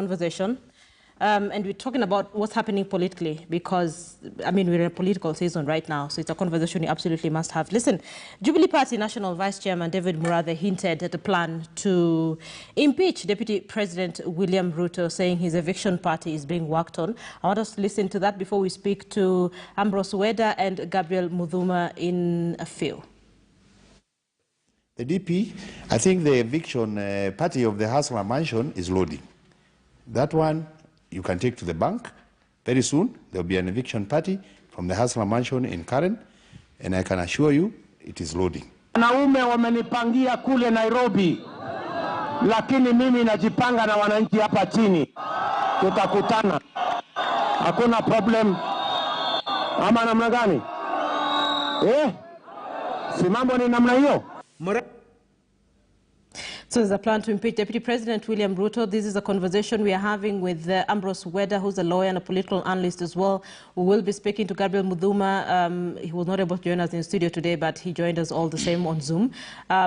Conversation. And we're talking about what's happening politically because, I mean, we're in a political season right now, so it's a conversation you absolutely must have. Listen, Jubilee Party National Vice Chairman David Murathe hinted at a plan to impeach Deputy President William Ruto, saying his eviction party is being worked on. I want us to listen to that before we speak to Ambrose Weda and Gabriel Mudhuma in a few. The DP, I think the eviction party of the Hustler Mansion is loading. That one you can take to the bank. Very soon there will be an eviction party from the Hustler Mansion in Karen, and I can assure you it is loading. Wanaume wamenipangia kule Nairobi, lakini mimi najipanga na wananchi hapa chini. Tutakutana. Hakuna problem. Ama namna gani? Si mambo ni namna hiyo. So there's a plan to impeach Deputy President William Ruto. This is a conversation we are having with Ambrose Weda, who's a lawyer and a political analyst as well. We will be speaking to Gabriel Mudhuma. He was not able to join us in the studio today, but he joined us all the same on Zoom,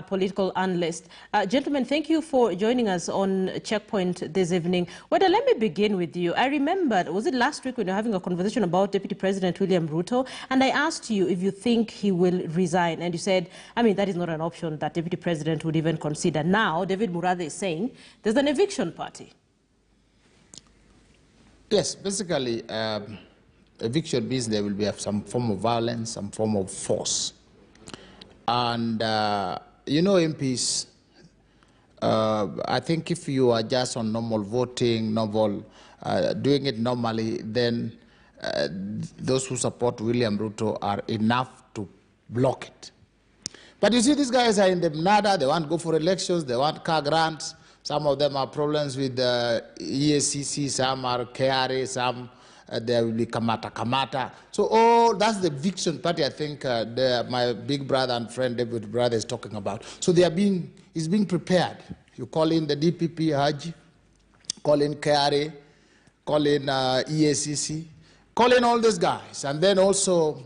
political analyst. Gentlemen, thank you for joining us on Checkpoint this evening. Weda, let me begin with you. I remembered, was it last week when you were having a conversation about Deputy President William Ruto, and I asked you if you think he will resign, and you said, I mean, that is not an option that Deputy President would even consider. Now, David Murathe is saying there's an eviction party. Yes, basically, eviction means there will be some form of violence, some form of force. And, you know, MPs, I think if you are just on normal voting, doing it normally, then those who support William Ruto are enough to block it. But you see, these guys are in the nada. They want to go for elections. They want car grants. Some of them have problems with the EACC. Some are KRA. Some there will be kamata. So that's the eviction party I think my big brother and friend David Brother is talking about. So he's being prepared. You call in the DPP Haji, call in KRA, call in EACC, call in all these guys, and then also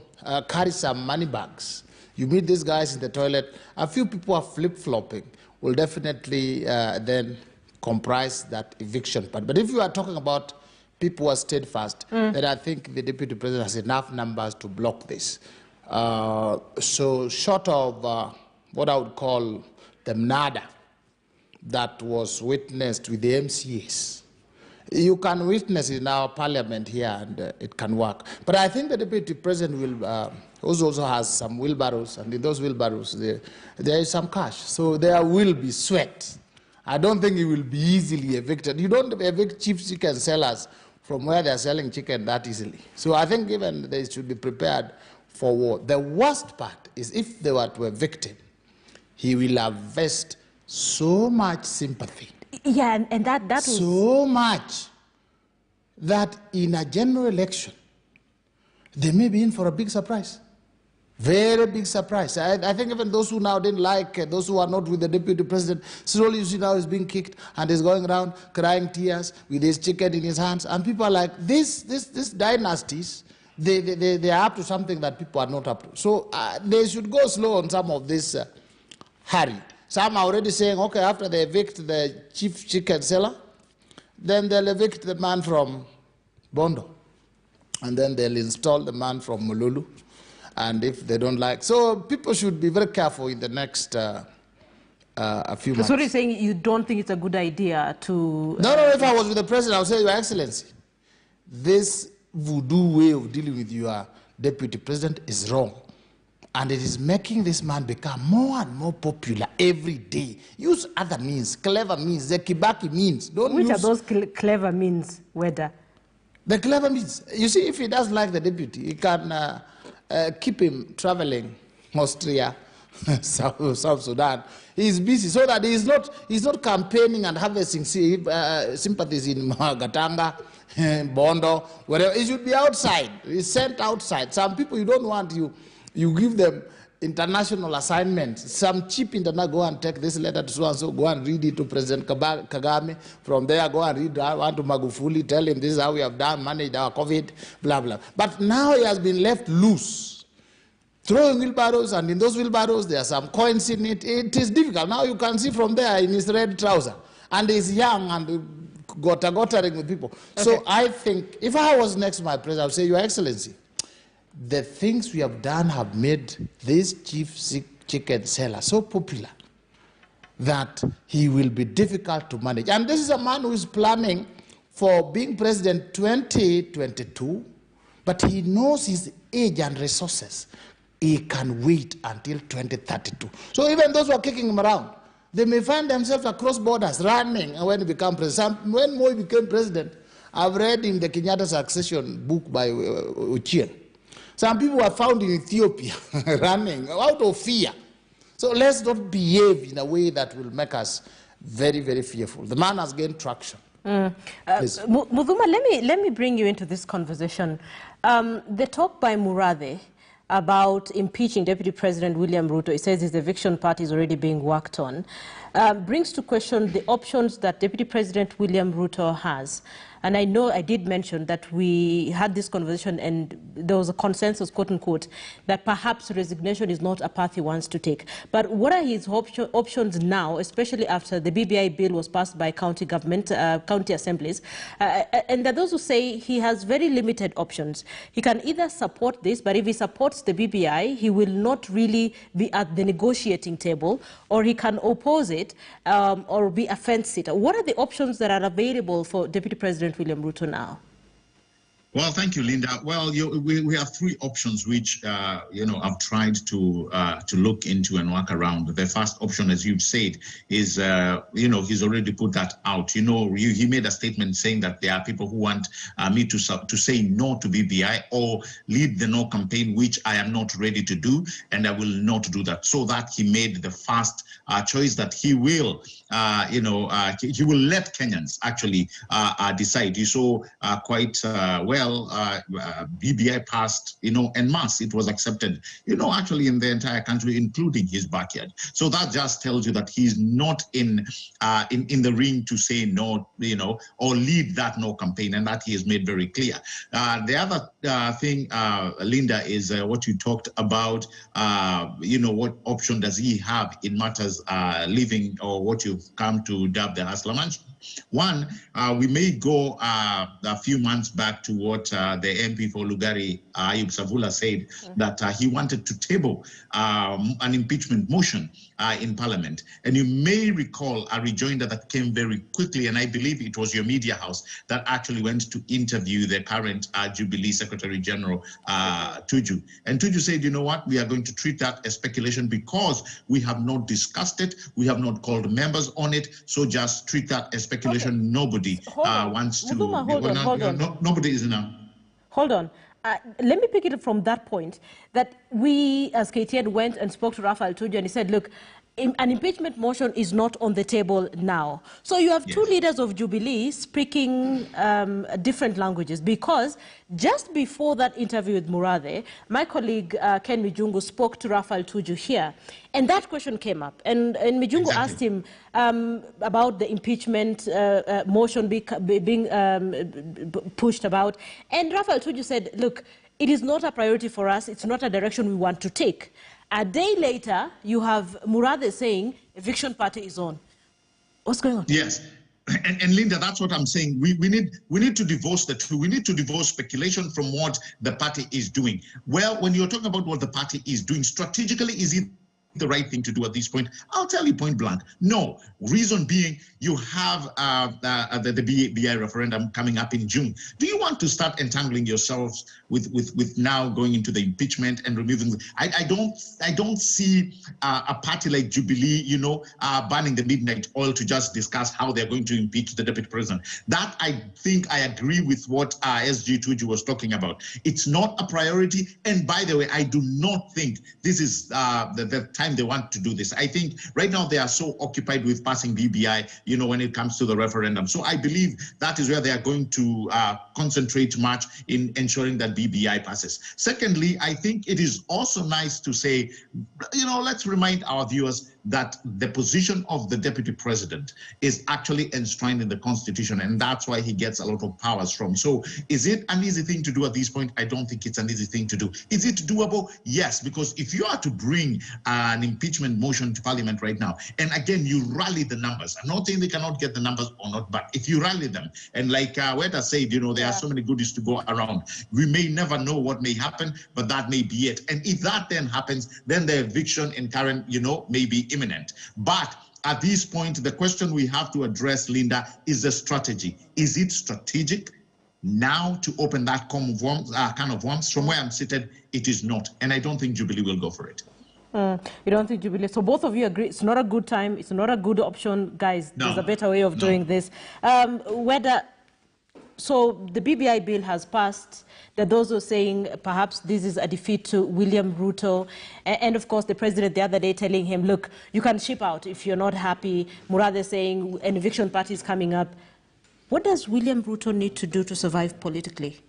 carry some money bags. You meet these guys in the toilet, a few people are flip-flopping, will definitely then comprise that eviction part. But if you are talking about people who are steadfast, then I think the Deputy President has enough numbers to block this. So short of what I would call the nada that was witnessed with the MCAs, you can witness it in our parliament here and it can work. But I think the Deputy President will also has some wheelbarrows, and in those wheelbarrows there is some cash. So there will be sweat. I don't think he will be easily evicted. You don't evict cheap chicken sellers from where they're selling chicken that easily. So I think even they should be prepared for war. The worst part is if they were to evict him, he will invest so much sympathy. Yeah, and that was... So much that in a general election, they may be in for a big surprise. Very big surprise. I think even those who now didn't like, those who are not with the Deputy President, slowly you see now he's being kicked and he's going around crying tears with his chicken in his hands. And people are like, these dynasties, they are up to something that people are not up to. So they should go slow on some of this hurry. Some are already saying, okay, after they evict the chief chicken seller, then they'll evict the man from Bondo. And then they'll install the man from Mululu. And if they don't like... So people should be very careful in the next a few months. So you're saying you don't think it's a good idea to... No, if I was with the president, I would say, Your Excellency, this voodoo way of dealing with your deputy president is wrong. And it is making this man become more and more popular every day. Use other means, clever means, the Kibaki means. Which are those clever means, Weda? The clever means. You see, if he doesn't like the deputy, he can keep him traveling Austria, South Sudan. He's busy so that he's not campaigning and harvesting sympathies in Gatanga, Bondo, wherever. He should be outside. He's sent outside. Some people you don't want, you give them international assignments. Some cheap internet, go and take this letter to so-and-so, go and read it to President Kagame. From there, go and read one to Magufuli, tell him this is how we have done, managed our COVID, blah, blah. But now he has been left loose, throwing wheelbarrows, and in those wheelbarrows, there are some coins in it. It is difficult. Now you can see from there in his red trouser. And he's young and gottering with people. Okay. So I think if I was next to my president, I would say, Your Excellency, the things we have done have made this chief chicken seller so popular that he will be difficult to manage. And this is a man who is planning for being president 2022, but he knows his age and resources. He can wait until 2032. So even those who are kicking him around, they may find themselves across borders running when he becomes president. When Moi became president, I've read in the Kenyatta succession book by Ochieng. Some people were found in Ethiopia running out of fear. So let's not behave in a way that will make us very, very fearful. The man has gained traction. Muthuma, let me bring you into this conversation. The talk by Murathe about impeaching Deputy President William Ruto, he says his eviction party is already being worked on, brings to question the options that Deputy President William Ruto has. And I know I did mention that we had this conversation and there was a consensus, quote unquote, that perhaps resignation is not a path he wants to take. But what are his options now, especially after the BBI bill was passed by county government, county assemblies? And there are those who say he has very limited options. He can either support this, but if he supports the BBI, he will not really be at the negotiating table, or he can oppose it or be a fence sitter. What are the options that are available for Deputy President William Ruto now? Well, thank you, Linda. Well, we have three options which, I've tried to look into and work around. The first option, as you've said, is, he's already put that out. He made a statement saying that there are people who want me to say no to BBI or lead the no campaign, which I am not ready to do, and I will not do that. So that he made the first choice that he will, he will let Kenyans actually decide. You saw quite well, BBI passed, en masse. It was accepted, actually in the entire country, including his backyard. So that just tells you that he's not in the ring to say no, or lead that no campaign, and that he has made very clear. The other thing, Linda, is what you talked about. What option does he have in matters living, or what you've come to dub the hustler mansion? One, we may go a few months back to what the MP for Lugari, Ayub Savula, said, that he wanted to table an impeachment motion in Parliament. And you may recall a rejoinder that came very quickly, and I believe it was your media house that actually went to interview the current Jubilee Secretary General, Tuju. And Tuju said, you know what, we are going to treat that as speculation because we have not discussed it, we have not called members on it, so just treat that as speculation. Okay. Nobody wants to. Hold on. Nobody is now. Hold on. Let me pick it up from that point, that we as KTN went and spoke to Raphael Tuju and he said, look, an impeachment motion is not on the table now. So you have two leaders of Jubilee speaking different languages, because just before that interview with Murathe, my colleague Ken Mijungu spoke to Raphael Tuju here, and that question came up. And Mijungu asked him about the impeachment motion being pushed about. And Raphael Tuju said, look, it is not a priority for us. It's not a direction we want to take. A day later, you have Murathe saying eviction party is on. What's going on? Yes. And Linda, that's what I'm saying. We need to divorce the two. We need to divorce speculation from what the party is doing. Well, when you're talking about what the party is doing strategically, is it the right thing to do at this point? I'll tell you point blank, no. Reason being, you have the BI referendum coming up in June. Do you want to start entangling yourselves with now going into the impeachment and removing? I don't see a party like Jubilee, burning the midnight oil to just discuss how they're going to impeach the deputy president. That, I think I agree with what SG Tuju was talking about. It's not a priority. And by the way, I do not think this is the time they want to do this. I think right now they are so occupied with passing BBI, when it comes to the referendum. So I believe that is where they are going to concentrate much in ensuring that BBI passes. Secondly, I think it is also nice to say, let's remind our viewers that the position of the deputy president is actually enshrined in the constitution, and that's why he gets a lot of powers from. So is it an easy thing to do at this point? I don't think it's an easy thing to do. Is it doable? Yes, because if you are to bring an impeachment motion to parliament right now, and again, you rally the numbers. I'm not saying they cannot get the numbers or not, but if you rally them, and like Weta said, there are so many goodies to go around. We may never know what may happen, but that may be it. And if that then happens, then the eviction in current, may be imminent. But at this point, the question we have to address, Linda, is the strategy. Is it strategic now to open that can of worms? From where I'm seated, it is not. And I don't think Jubilee will go for it. You don't think Jubilee? So both of you agree it's not a good time, it's not a good option. Guys, No. There's a better way of doing this. So the BBI bill has passed. There are those who are saying perhaps this is a defeat to William Ruto. And of course, the president the other day telling him, look, you can ship out if you're not happy. Murade saying an eviction party is coming up. What does William Ruto need to do to survive politically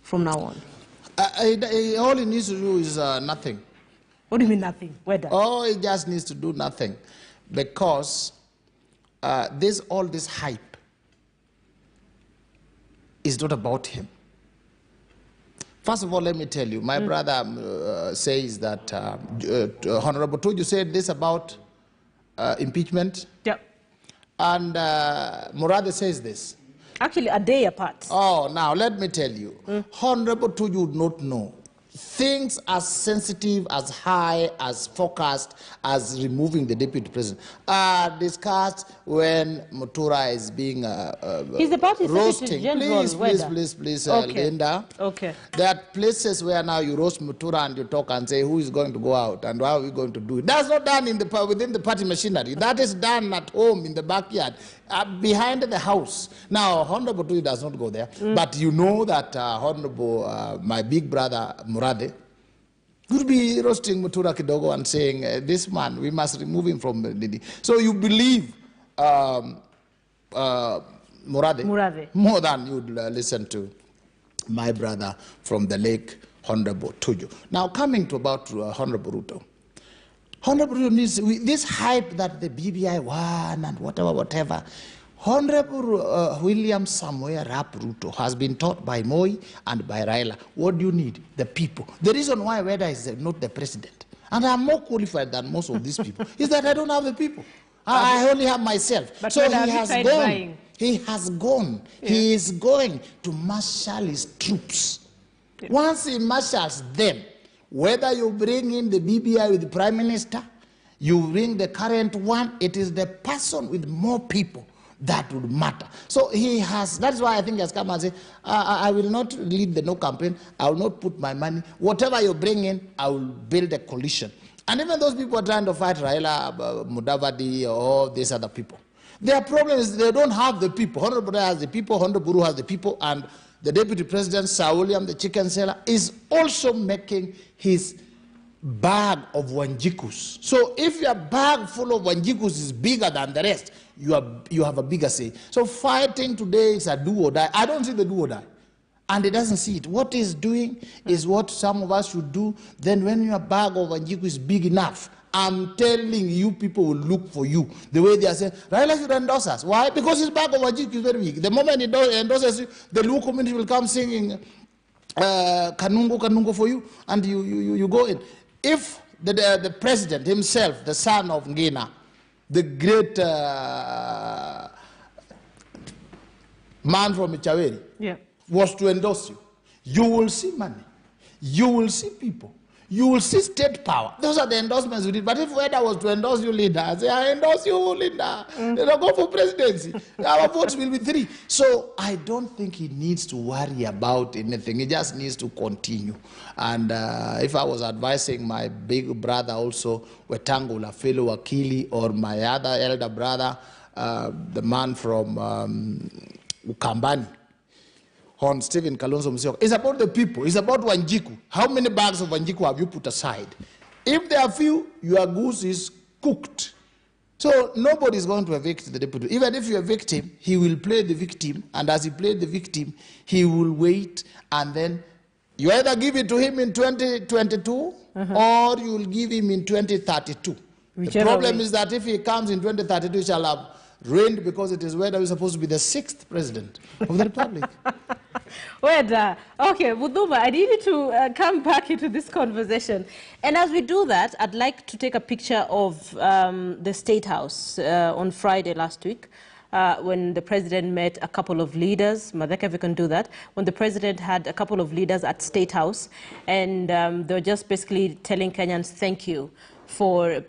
from now on? All he needs to do is nothing. What do you mean nothing? Oh, he just needs to do nothing. Because there's all this hype. It's not about him. First of all, let me tell you, my brother says that, Honorable Tuju said this about impeachment. Yep. And Murade says this. Actually, a day apart. Oh, now let me tell you, Honorable Tuju would not know. Things as sensitive, as high, as focused as removing the deputy president are discussed when Mutura is being He's the party roasting. General, Please, okay. Linda. Okay. There are places where now you roast Mutura and you talk and say who is going to go out and how are we going to do it. That's not done within the party machinery. That is done at home in the backyard. Behind the house. Now, Honorable Tuju does not go there, but you know that Honorable, my big brother, Murade, could be roasting Mutura Kidogo and saying, this man, we must remove him from the... So you believe Murade more than you'd listen to my brother from the lake, Honorable Tuju. Now, coming to about Honorable Ruto. Honorable Ruto needs this hype that the BBI won and whatever. Honorable William Samuel Rap Ruto has been taught by Moi and by Raila. What do you need? The people. The reason why Weda is not the president, and I'm more qualified than most of these people, is that I don't have the people. I only have myself. But so he has gone. Buying. He has gone. Yeah. He is going to marshal his troops. Yeah. Once he marshals them, whether you bring in the BBI with the Prime Minister, you bring the current one, it is the person with more people that would matter. So he has, that's why I think he has come and said, I will not lead the no campaign, I will not put my money, whatever you bring in, I will build a coalition. And even those people are trying to fight Raila, Mudavadi, or these other people. Their problem is they don't have the people. Honorable Bura has the people, Honorable Buru has the people, and the Deputy President, Sir William, the chicken seller, is also making his bag of Wanjikus. So if your bag full of Wanjikus is bigger than the rest, you have a bigger say. So fighting today is a do or die. I don't see the do or die. And he doesn't see it. What he's doing is what some of us should do. Then when your bag of Wanjiku is big enough, I'm telling you, people will look for you. The way they are saying, Raila should endorse us. Why? Because his bag of Wanjiku is very big. The moment he endorses you, the Luo community will come singing Kanungo, Kanungo for you, and you go in. If the president himself, the son of Ngina, the great man from Ichaweri, was to endorse you, you will see money, you will see people, you will see state power. Those are the endorsements we did. But if Weda was to endorse you, Linda, I say, I endorse you, Linda. They don't go for presidency. Our votes will be 3. So I don't think he needs to worry about anything. He just needs to continue. And if I was advising my big brother also, Wetangula, fellow Wakili, or my other elder brother, the man from Ukambani, on Stephen Kalonzo Musyoka, it's about the people. It's about Wanjiku. How many bags of Wanjiku have you put aside? If there are few, your goose is cooked. So nobody is going to evict the deputy. Even if you evict him, he will play the victim, and as he plays the victim, he will wait, and then you either give it to him in 2022 or you will give him in 2032. The problem is that if he comes in 2032, he shall have reigned because it is Weda who is supposed to be the 6th president of the Republic. Weda. Okay, Muduma, I need you to come back into this conversation. And as we do that, I'd like to take a picture of the State House on Friday last week. When the president met a couple of leaders, Madheka, if you can do that, when the president had a couple of leaders at State House, and they were just basically telling Kenyans thank you for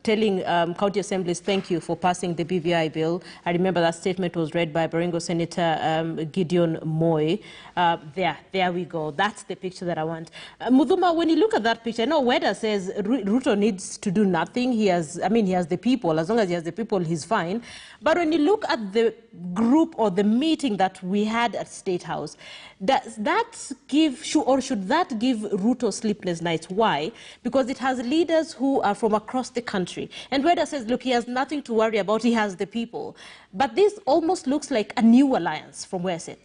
telling county assemblies thank you for passing the BVI bill. I remember that statement was read by Baringo Senator Gideon Moi. There we go. That's the picture that I want. Muduma, when you look at that picture, I know Weda says Ruto needs to do nothing. He has the people. As long as he has the people, he's fine. But when you look at the group or the meeting that we had at State House, does that give, or should that give Ruto sleepless nights? Why? Because it has leaders who are from across the country. And Weda says, look, he has nothing to worry about. He has the people. But this almost looks like a new alliance from where I sit.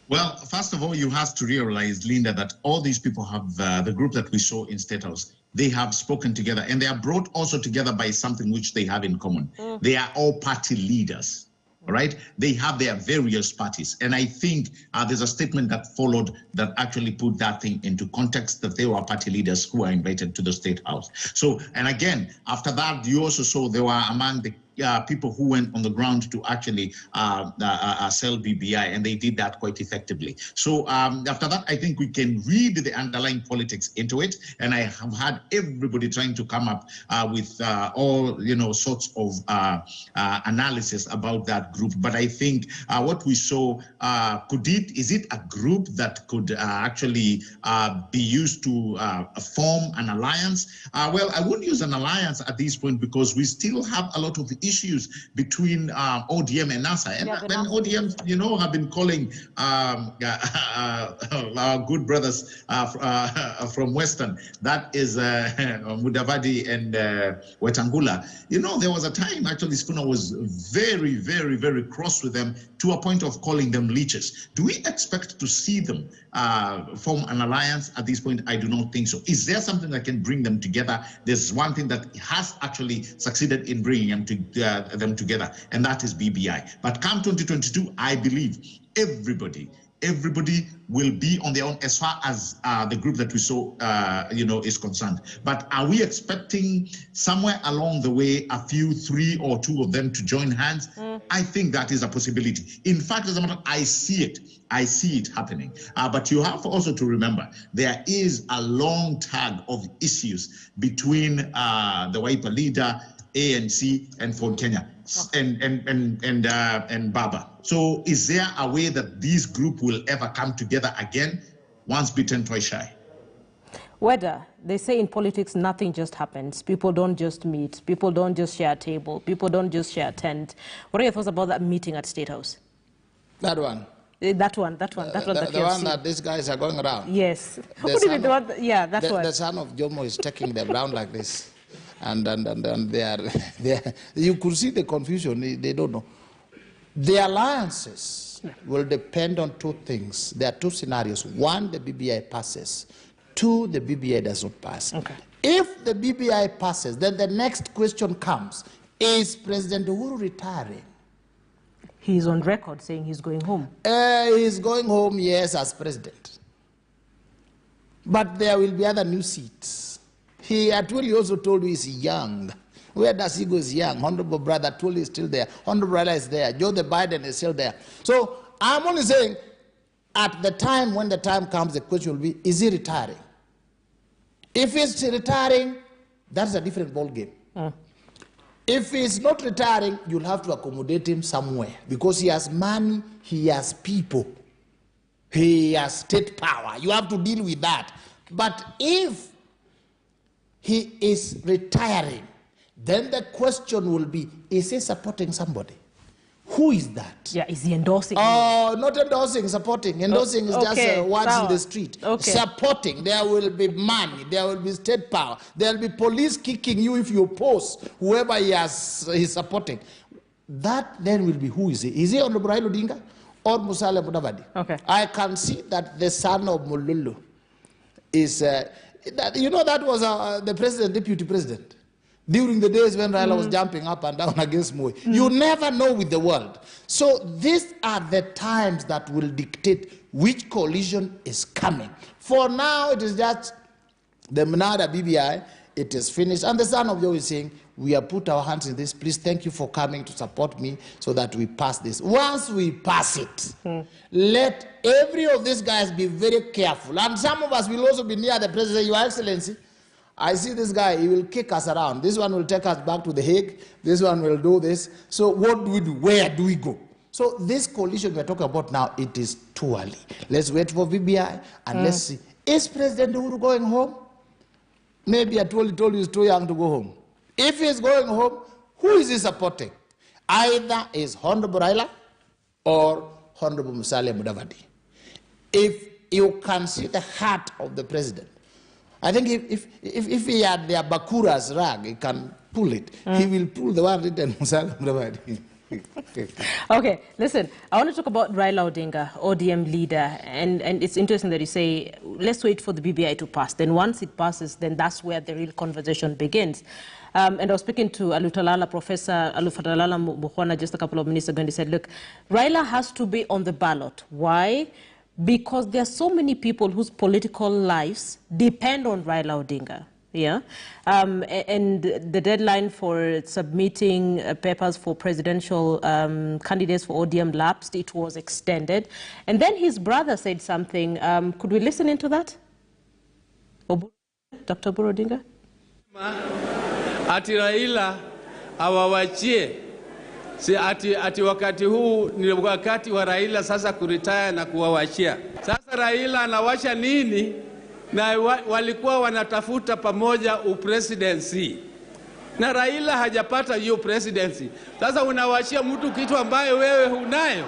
Well, first of all, you have to realize, Linda, that all these people have the group that we saw in State House. They have spoken together, and they are brought also together by something which they have in common. They are all party leaders. All right, they have their various parties, and I think there's a statement that followed that actually put that thing into context, that they were party leaders who were invited to the State House. So, and again, after that, you also saw they were among the people who went on the ground to actually sell BBI, and they did that quite effectively. So after that, I think we can read the underlying politics into it, and I have had everybody trying to come up with all sorts of analysis about that group. But I think what we saw, is it a group that could actually be used to form an alliance? Well, I wouldn't use an alliance at this point because we still have a lot of issues between ODM and NASA. And when ODM, have been calling our good brothers from Western, that is Mudavadi and Wetangula. There was a time actually Spooner was very, very, very cross with them to a point of calling them leeches. Do we expect to see them form an alliance at this point? I do not think so. Is there something that can bring them together? There's one thing that has actually succeeded in bringing them together, and that is BBI. But come 2022, I believe everybody will be on their own as far as the group that we saw, is concerned. But are we expecting somewhere along the way a few, 3 or 2 of them to join hands? I think that is a possibility. In fact, as a matter, I see it happening. But you have also to remember, there is a long tag of issues between the Wiper leader, ANC, and Ford Kenya, and Baba. So is there a way that this group will ever come together again? Once bitten, twice shy. Whether they say in politics, nothing just happens. People don't just meet. People don't just share a table. People don't just share a tent. What are your thoughts about that meeting at State House? That one. That one. The one that these guys are going around. Yes. The son of Jomo is taking them around like this. And they are, you could see the confusion. They don't know. The alliances will depend on 2 things. There are 2 scenarios. 1, the BBI passes. 2, the BBI does not pass. Okay. If the BBI passes, then the next question comes, is President Uhuru retiring? He's on record saying he's going home. He's going home, yes, as president. But there will be other new seats. He actually also told you he's young. Where does he go? He's young. Honorable brother Twili is still there. Honorable Raila is there. Joe the Biden is still there. So I'm only saying, at the time, when the time comes, the question will be, is he retiring? If he's retiring, that's a different ballgame. If he's not retiring, you'll have to accommodate him somewhere because he has money, he has people, he has state power. You have to deal with that. But if he is retiring, then the question will be, is he supporting somebody? Who is that? Yeah, is he endorsing? Oh, not endorsing, supporting. Endorsing is just words in the street. Okay. Supporting, there will be money, there will be state power, there will be police kicking you if you oppose whoever he's supporting. That then will be, who is he? Is he Honorable Raila Odinga or Musalia Mudavadi? Okay. I can see that the son of Mululu is, that was the president, deputy president. during the days when Raila was jumping up and down against Moi. You never know with the world. So these are the times that will dictate which coalition is coming. For now, it is just the Mnada BBI, it is finished. And the son of Joe is saying, we have put our hands in this. Please, thank you for coming to support me so that we pass this. Once we pass it, let every of these guys be very careful. And some of us will also be near the president. Your Excellency, I see this guy, he will kick us around. This one will take us back to the Hague. This one will do this. So what do we do? Where do we go? So this coalition we're talking about now, it is too early. Let's wait for BBI and let's see. Is President Uhuru going home? Maybe I told you he's too young to go home. If he's going home, who is he supporting? Either is Honorable Raila or Honorable Musalia Mudavadi. If you can see the heart of the president, I think if he had their Bakura's rag, he can pull it. He will pull the one written Musalia Mudavadi. Okay, listen, I want to talk about Raila Odinga, ODM leader, and it's interesting that you say, let's wait for the BBI to pass. Then once it passes, then that's where the real conversation begins. And I was speaking to Professor Alufatalala Mukhwana just a couple of minutes ago, and he said, look, Raila has to be on the ballot. Why? Because there are so many people whose political lives depend on Raila Odinga. Yeah, and the deadline for submitting papers for presidential candidates for ODM lapsed. It was extended. And then his brother said something. Could we listen into that? Dr. Oburu Odinga? Ati Raila awawachie. Si ati wakati huu ni wakati wa Raila sasa kuritaya na kuwawachia. Sasa Raila anawasha nini? Na walikuwa wanatafuta pamoja upresidency. Na Raila hajapata hiyo presidency. Sasa unawachia mtu kitu ambaye wewe hunayo.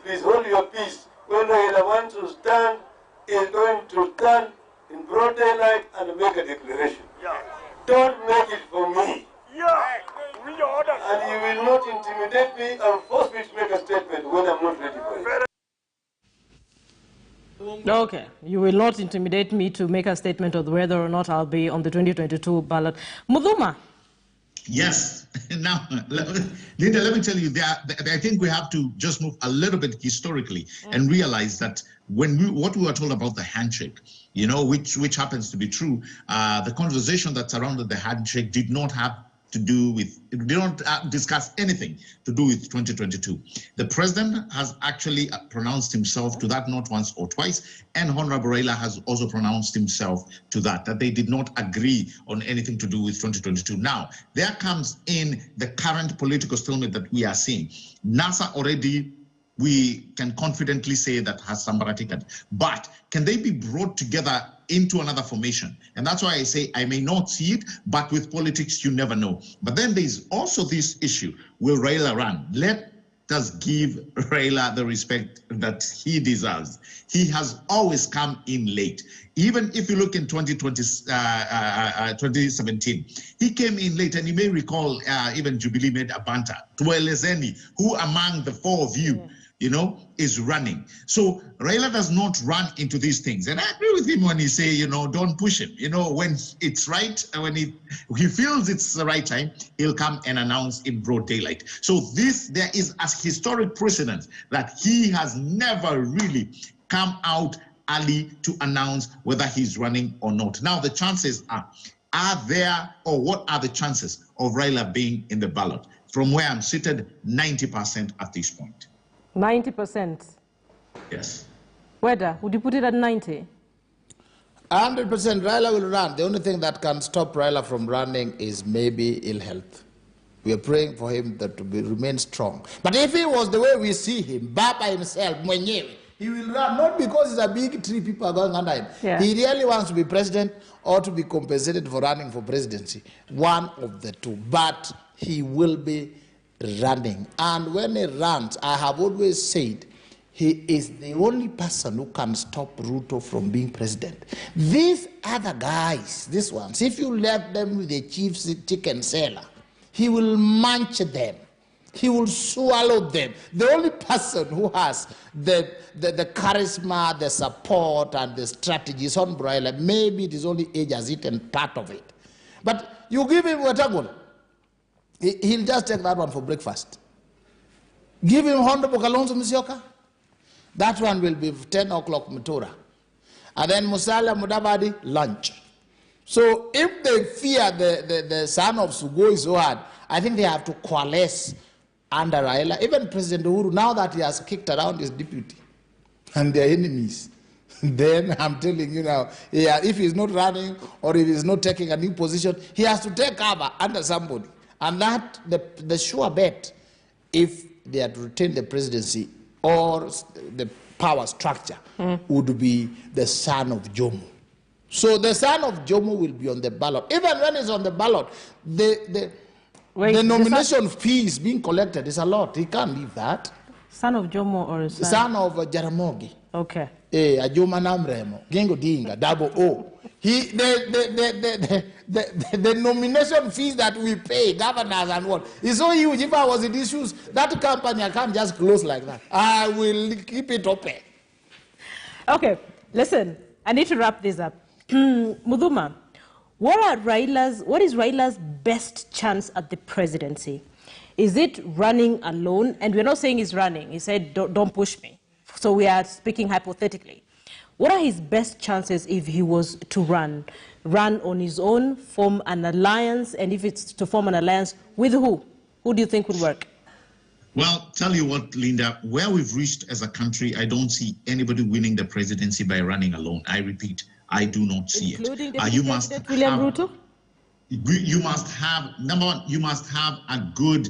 Please hold your peace. When Raila wants to stand, he is going to stand in broad daylight and make a declaration. Don't make it for me. And you will not intimidate me and force me to make a statement when I'm not ready for it. Okay, you will not intimidate me to make a statement of whether or not I'll be on the 2022 ballot. Mudhuma. Yes. Now, Linda, let me tell you, I think we have to just move a little bit historically and realize that what we were told about the handshake, you know, which happens to be true, the conversation that surrounded the handshake did not discuss anything to do with 2022. The president has actually pronounced himself to that not once or twice, and Honorable Raila has also pronounced himself to that they did not agree on anything to do with 2022. Now, there comes in the current political stalemate that we are seeing. NASA already, we can confidently say that has sambaratikat, but can they be brought together into another formation? And that's why I say I may not see it, but with politics, you never know. But then there's also this issue, will Raila run? Let us give Raila the respect that he deserves. He has always come in late. Even if you look in 2017, he came in late, and you may recall even Jubilee made a banter to Elezeni, who among the four of you, you know, is running. So Raila does not run into these things. And I agree with him when he say, you know, don't push him. You know, when it's right, when he feels it's the right time, he'll come and announce in broad daylight. So there is a historic precedent that he has never really come out early to announce whether he's running or not. Now the chances are there, or what are the chances of Raila being in the ballot? From where I'm seated, 90% at this point. 90%? Yes. Whether, would you put it at 90? 100% Raila will run. The only thing that can stop Raila from running is maybe ill health. We are praying for him to remain strong. But if he was the way we see him, by himself, mwenyewe, he will run, not because it's a big tree people are going under him. Yeah. He really wants to be president or to be compensated for running for presidency. One of the two. But he will be running. And when he runs, I have always said, he is the only person who can stop Ruto from being president. These other guys, these ones, if you left them with the chief's chicken seller, he will munch them. he will swallow them. The only person who has the charisma, the support, and the strategy is on Raila. Maybe it is only age has eaten part of it. But you give him Wetangula, he'll just take that one for breakfast. Give him Honorable Kalonzo Musyoka, that one will be 10 o'clock Mutura. And then Musalia Mudavadi, lunch. So if they fear the son of Sugoi so hard, I think they have to coalesce under Raila. Even President Uhuru, now that he has kicked around his deputy and their enemies, then I'm telling you now, if he's not running or if he's not taking a new position, he has to take cover under somebody. And that, the sure bet, if they had retained the presidency or the power structure, would be the son of Jomo. So the son of Jomo will be on the ballot. Even when he's on the ballot, the nomination fees being collected is a lot. He can't leave that. Son of Jomo or son? Son of Jaramogi. Okay. Ajuma Namremo, Gengo Dinga, double O. The nomination fees that we pay, governors and what, is so huge. If I was in these shoes, that company I can't just close like that. I will keep it open. Okay, listen, I need to wrap this up. Mudhuma, what is Raila's best chance at the presidency? Is it running alone? And we're not saying he's running. He said, don't push me. So we are speaking hypothetically. What are his best chances if he was to run? Run on his own, form an alliance, and if it's to form an alliance, with who? Who do you think would work? Well, tell you what, Linda, where we've reached as a country, I don't see anybody winning the presidency by running alone. I repeat, I do not see Including it. You must have, William Ruto? You must have, number one, you must have a good,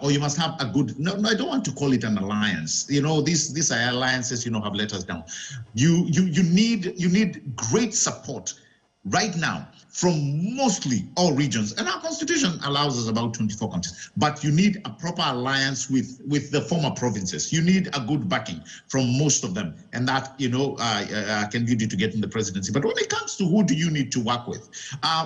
or you must have a good, no, I don't want to call it an alliance. You know, these alliances, have let us down. You need great support right now from mostly all regions. And our constitution allows us about 24 countries. But you need a proper alliance with the former provinces. You need a good backing from most of them. And that, can lead you to get in the presidency. But when it comes to who do you need to work with,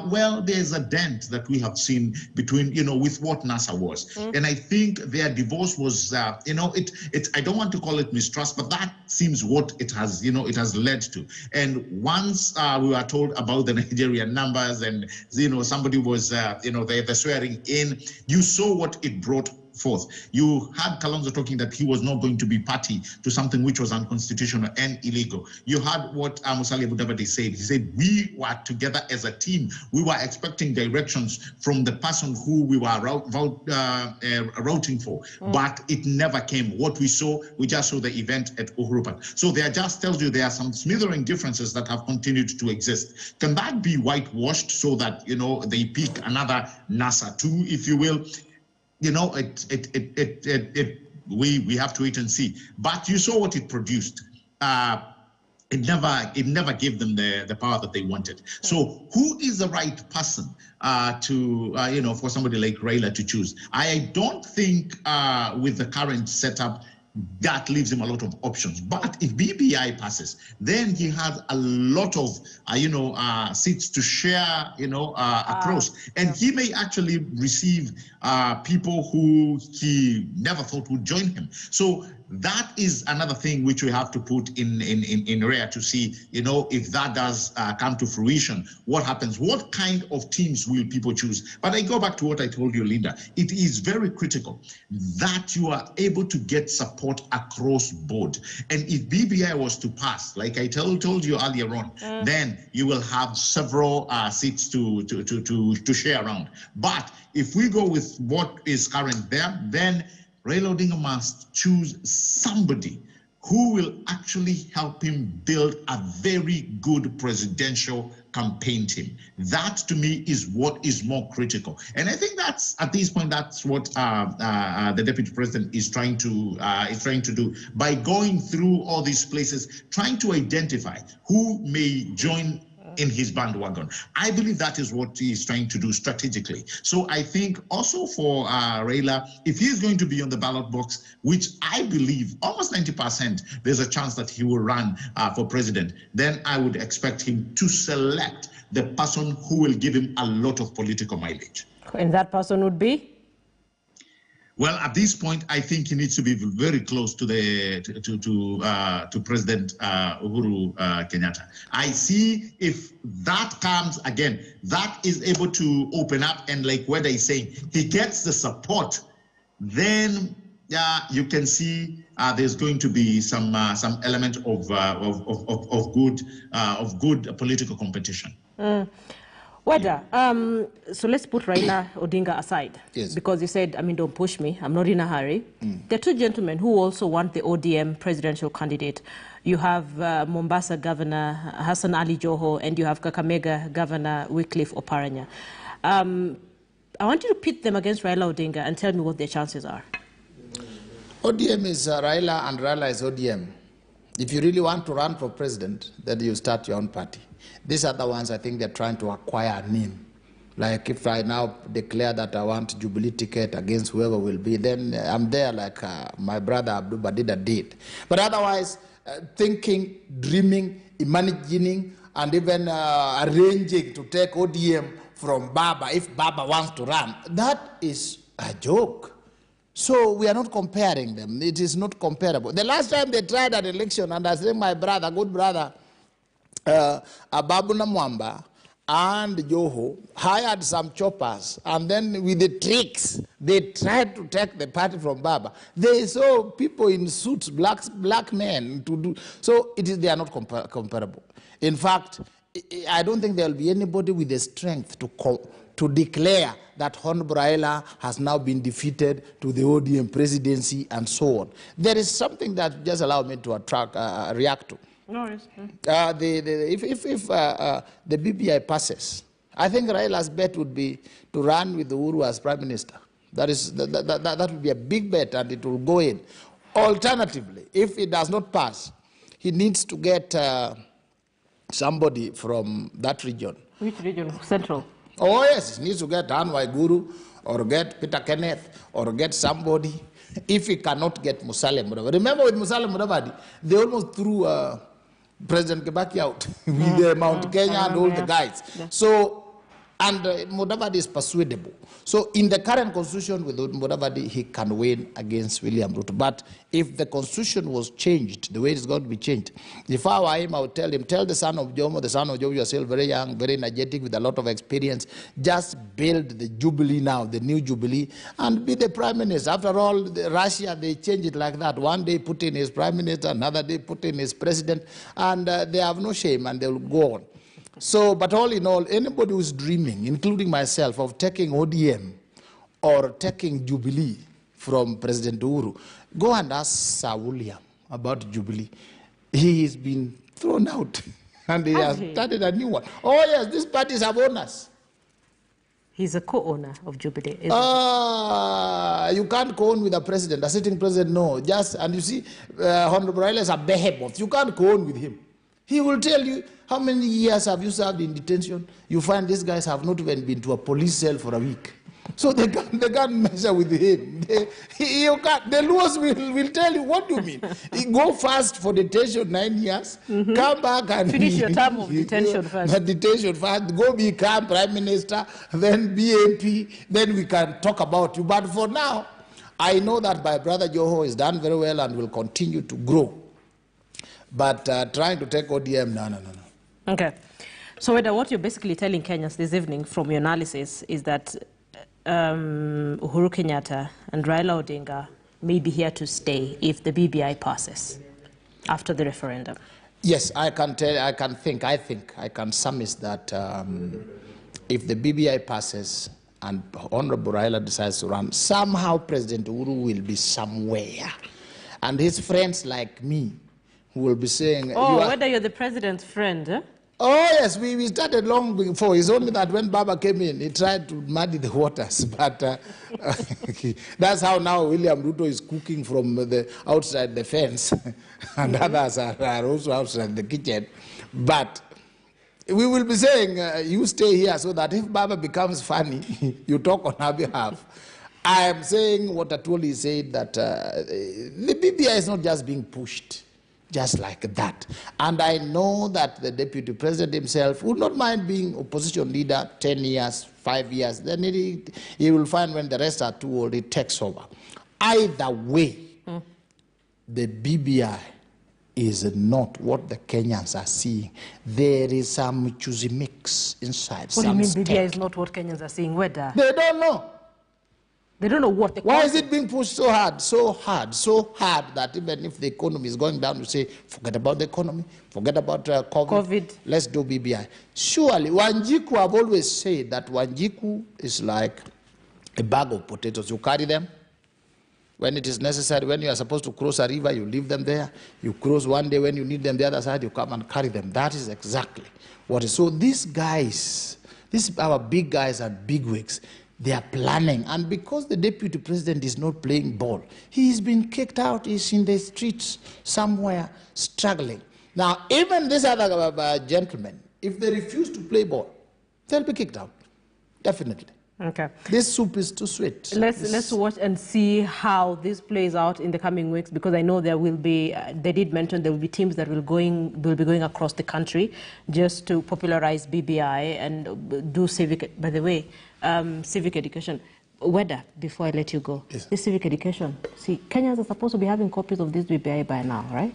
well, there's a dent that we have seen between, with what NASA was. And I think their divorce was, I don't want to call it mistrust, but that seems what it has, it has led to. And once we were told about the Nigerian numbers and, somebody was, the swearing in, you saw what it brought forth. You had Kalonzo talking that he was not going to be party to something which was unconstitutional and illegal. You heard what Musalia Mudavadi said. He said, we were together as a team. We were expecting directions from the person who we were routing for, but it never came. What we saw, we just saw the event at Uhuru Park. So there just tells you there are some smithering differences that have continued to exist. Can that be whitewashed so that, they pick another NASA too, if you will? We have to wait and see. But you saw what it produced. It never gave them the power that they wanted. So who is the right person for somebody like Raila to choose? I don't think with the current setup that leaves him a lot of options. But if BBI passes, then he has a lot of, seats to share, across. And he may actually receive people who he never thought would join him. So that is another thing which we have to put in rare to see, if that does come to fruition, what happens? What kind of teams will people choose? But I go back to what I told you, Linda. It is very critical that you are able to get support across board. And if BBI was to pass, like I told you earlier on, then you will have several seats to share around. But if we go with what is current there, then Raila Odinga must choose somebody who will actually help him build a very good presidential campaign team. That, to me, is what is more critical. And I think that's, at this point, that's what the deputy president is trying to do by going through all these places, trying to identify who may join in his bandwagon. I believe that is what he is trying to do strategically. So I think also for Raila, if he is going to be on the ballot box, which I believe almost 90%, there's a chance that he will run for president, then I would expect him to select the person who will give him a lot of political mileage. And that person would be? Well, at this point, I think he needs to be very close to the to President Uhuru Kenyatta. I see if that comes again, that is able to open up, and like Weda is saying, he gets the support, then you can see there's going to be some element of good political competition. Weda, so let's put Raila Odinga aside. Yes. Because you said, I mean, don't push me. I'm not in a hurry. There are two gentlemen who also want the ODM presidential candidate. You have Mombasa Governor Hassan Ali Joho, and you have Kakamega Governor Wycliffe Oparanya. I want you to pit them against Raila Odinga and tell me what their chances are. ODM is Raila, and Raila is ODM. If you really want to run for president, then you start your own party. These are the ones I think they're trying to acquire a name. Like if I now declare that I want Jubilee ticket against whoever will be, then I'm there like my brother Abdul Badida did. But otherwise, thinking, dreaming, imagining, and even arranging to take ODM from Baba if Baba wants to run, that is a joke. So we are not comparing them. It is not comparable. The last time they tried an election, and I think my brother, good brother, Ababuna Mwamba and Joho hired some choppers, and then with the tricks, they tried to take the party from Baba. They saw people in suits, black men, to do. So they are not comparable. In fact, I don't think there will be anybody with the strength to declare that Honorable Raila has now been defeated to the ODM presidency and so on. There is something that just allow me to react to. No worries. If the BBI passes, I think Raila's bet would be to run with Uhuru as Prime Minister. That would be a big bet, and it will go in. Alternatively, if it does not pass, he needs to get somebody from that region. Which region? Central? Oh yes, he needs to get Anne Waiguru, or get Peter Kenneth, or get somebody. If he cannot get Musalia Mudavadi. Remember with Musalia Mudavadi, they almost threw President Kibaki out with Mount Kenya and all the guys. Yeah. So, and Mudavadi is persuadable. So in the current constitution with Mudavadi, he can win against William Ruto. But if the constitution was changed, the way it's going to be changed, if I were him, I would tell him, tell the son of Jomo, you are still very young, very energetic, with a lot of experience, just build the Jubilee now, the new Jubilee, and be the Prime Minister. After all, Russia, they change it like that. One day Putin is Prime Minister, another day Putin is President, and they have no shame, and they will go on. So, but all in all, anybody who's dreaming, including myself, of taking ODM or taking Jubilee from President Uhuru, go and ask Sir William about Jubilee. He has been thrown out, and he has started a new one. Oh yes, these parties have owners. He's a co-owner of Jubilee. You can't co-own with a president, a sitting president, no. Just, and you see, Honorable Raila is a behemoth. You can't co-own with him. He will tell you, how many years have you served in detention? You find these guys have not even been to a police cell for a week. So they can't measure with him. The laws will tell you, what do you mean? You go fast for detention 9 years, come back and finish your term of detention first. Detention first, go become Prime Minister, then be MP, then we can talk about you. But for now, I know that my brother Joho has done very well and will continue to grow. But trying to take ODM, no. Okay. So, Weda, what you're basically telling Kenyans this evening from your analysis is that Uhuru Kenyatta and Raila Odinga may be here to stay if the BBI passes after the referendum. Yes, I can summarize that if the BBI passes and Honorable Raila decides to run, somehow President Uhuru will be somewhere. And his friends like me who will be saying... Oh, whether you're the president's friend, eh? Oh, yes, we started long before. It's only that when Baba came in, he tried to muddy the waters. But that's how now William Ruto is cooking from the outside the fence. And others are also outside the kitchen. But we will be saying, you stay here so that if Baba becomes funny, you talk on our behalf. I am saying what Atwoli said, that the BBI is not just being pushed. just like that. And I know that the deputy president himself would not mind being opposition leader 10 years, 5 years. Then he will find when the rest are too old, he takes over. Either way, the BBI is not what the Kenyans are seeing. There is some choosy mix inside. What do you mean BBI is not what Kenyans are seeing? Whether they don't know. They don't know what the Why is it being pushed so hard, so hard, so hard that even if the economy is going down, you say, forget about the economy, forget about COVID, let's do BBI. Surely, Wanjiku, I've always said that Wanjiku is like a bag of potatoes. You carry them when it is necessary. When you are supposed to cross a river, you leave them there. You cross one day. When you need them the other side, you come and carry them. That is exactly what is. So these guys, our big guys and big wigs, they are planning. And because the deputy president is not playing ball, he's been kicked out. He's in the streets somewhere struggling. Now, even these other gentlemen, if they refuse to play ball, they'll be kicked out. Definitely. Okay. This soup is too sweet. Let's watch and see how this plays out in the coming weeks, because I know there will be, they did mention there will be teams that will be going across the country just to popularize BBI and do civic, by the way, civic education. Whether, before I let you go, yes. This civic education, see, Kenyans are supposed to be having copies of this BBI by now, right?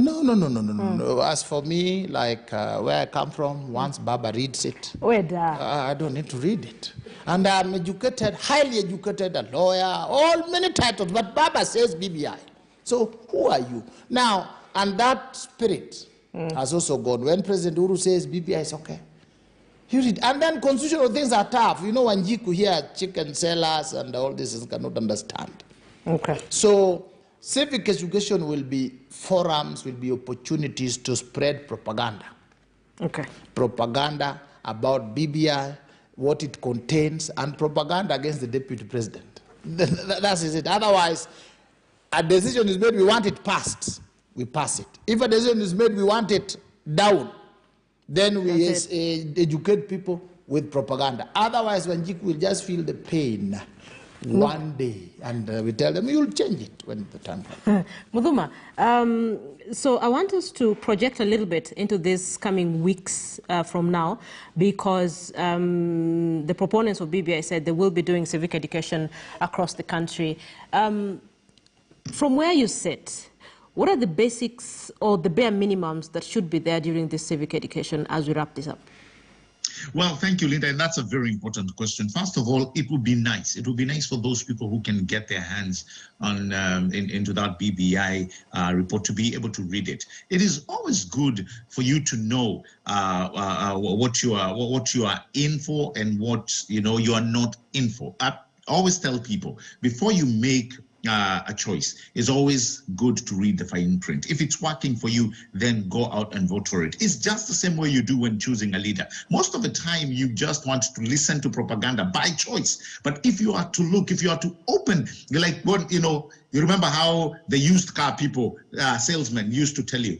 No. As for me, like where I come from, once Baba reads it, I don't need to read it. And I'm educated, highly educated, a lawyer, all many titles, but Baba says BBI. So who are you? Now, and that spirit has also gone. When President Uhuru says BBI is okay, you read. And then constitutional things are tough. You know, Wanjiku here, chicken sellers and all this cannot understand. Okay. So civic education will be forums, will be opportunities to spread propaganda. Okay. Propaganda about BBI, what it contains, and propaganda against the deputy president. That is it. Otherwise, a decision is made, we want it passed, we pass it. If a decision is made, we want it down, then we educate people with propaganda. Otherwise, Wanjiku will just feel the pain one day, and we tell them, you'll change it when the time comes. Muthuma, so I want us to project a little bit into these coming weeks from now, because the proponents of BBI said they will be doing civic education across the country. From where you sit, what are the basics or the bare minimums that should be there during this civic education as we wrap this up? Well, thank you, Linda, and that's a very important question. First of all, it would be nice. It would be nice for those people who can get their hands on into that BBI report to be able to read it. It is always good for you to know what you are in for and what you are not in for. I always tell people, before you make a choice, it's always good to read the fine print. If it's working for you, then go out and vote for it. It's just the same way you do when choosing a leader. Most of the time, you just want to listen to propaganda by choice. But if you are to look, if you are to open, like what, you remember how the used car people, salesmen used to tell you,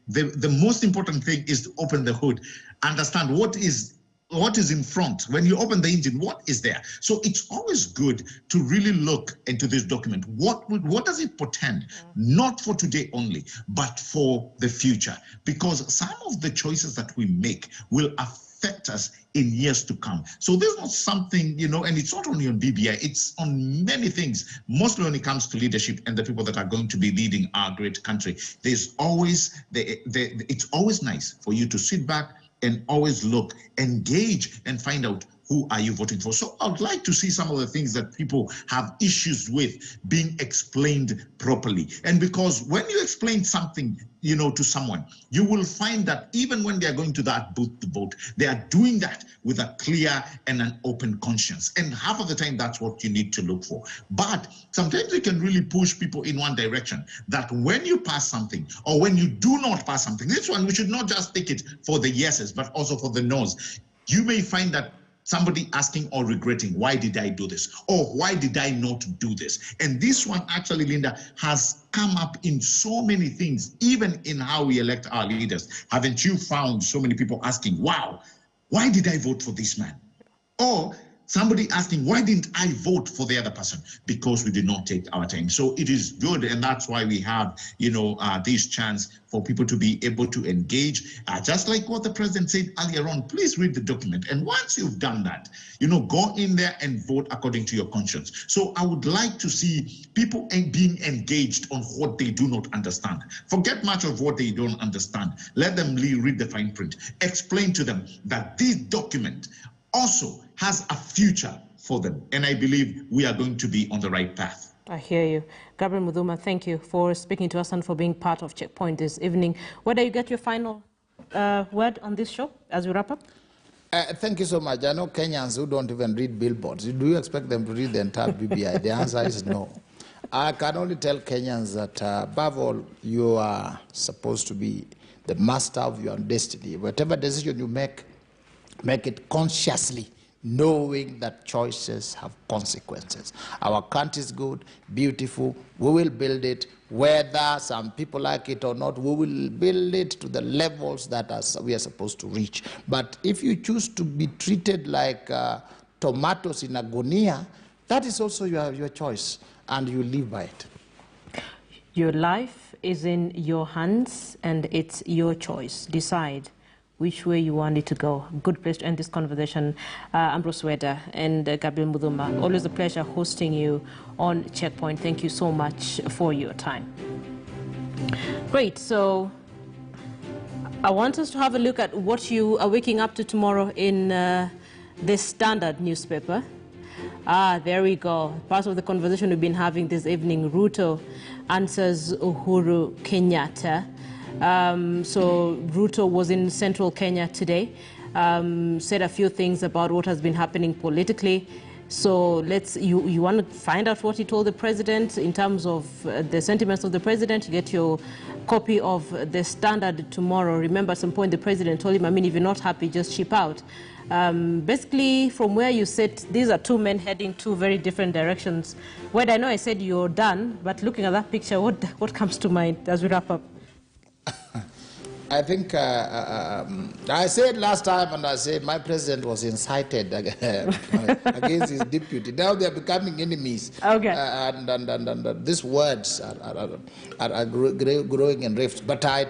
the most important thing is to open the hood, understand what is in front. When you open the engine, what is there? So it's always good to really look into this document. What does it portend? Not for today only, but for the future. Because some of the choices that we make will affect us in years to come. So there's not something, and it's not only on BBI, it's on many things, mostly when it comes to leadership and the people that are going to be leading our great country. There's always, it's always nice for you to sit back and always look, engage, and find out who are you voting for. So I'd like to see some of the things that people have issues with being explained properly. And because when you explain something, to someone, you will find that even when they are going to that booth to vote, they are doing that with a clear and an open conscience. And half of the time, that's what you need to look for. But sometimes you can really push people in one direction, that when you pass something or when you do not pass something, this one, we should not just take it for the yeses, but also for the nos. You may find that somebody asking or regretting, why did I do this? Or why did I not do this? And this one actually, Linda, has come up in so many things, even in how we elect our leaders. Haven't you found so many people asking, wow, why did I vote for this man? Or Somebody asking, why didn't I vote for the other person? Because we did not take our time. So it is good, and that's why we have, this chance for people to be able to engage. Just like what the president said earlier on, please read the document. And once you've done that, go in there and vote according to your conscience. So I would like to see people being engaged on what they do not understand. Forget much of what they don't understand. Let them read the fine print. Explain to them that this document also has a future for them. And I believe we are going to be on the right path. I hear you. Gabriel Muthuma, thank you for speaking to us and for being part of Checkpoint this evening. Where do you get your final word on this show as we wrap up? Thank you so much. I know Kenyans who don't even read billboards. Do you expect them to read the entire BBI? The answer is no. I can only tell Kenyans that, above all, you are supposed to be the master of your destiny. Whatever decision you make it consciously, knowing that choices have consequences. Our country is good, beautiful. We will build it. Whether some people like it or not, we will build it to the levels that we are supposed to reach. But if you choose to be treated like tomatoes in a gunia, that is also your choice, and you live by it. Your life is in your hands, and it's your choice. Decide which way you want it to go. Good place to end this conversation. Ambrose Weda and Gabriel Muthuma, always a pleasure hosting you on Checkpoint. Thank you so much for your time. Great, so I want us to have a look at what you are waking up to tomorrow in the Standard newspaper. There we go. Part of the conversation we've been having this evening. Ruto answers Uhuru Kenyatta. So Ruto was in central Kenya today, said a few things about what has been happening politically. So you want to find out what he told the president in terms of the sentiments of the president. You get your copy of the Standard tomorrow. Remember, at some point the president told him, if you're not happy, just ship out. Basically, from where you sit, these are two men heading two very different directions. Where I know I said you're done, but looking at that picture, what comes to mind as we wrap up? I think I said last time, and I said my president was incited against his deputy. Now they are becoming enemies. Okay. And these words are growing in rifts. But I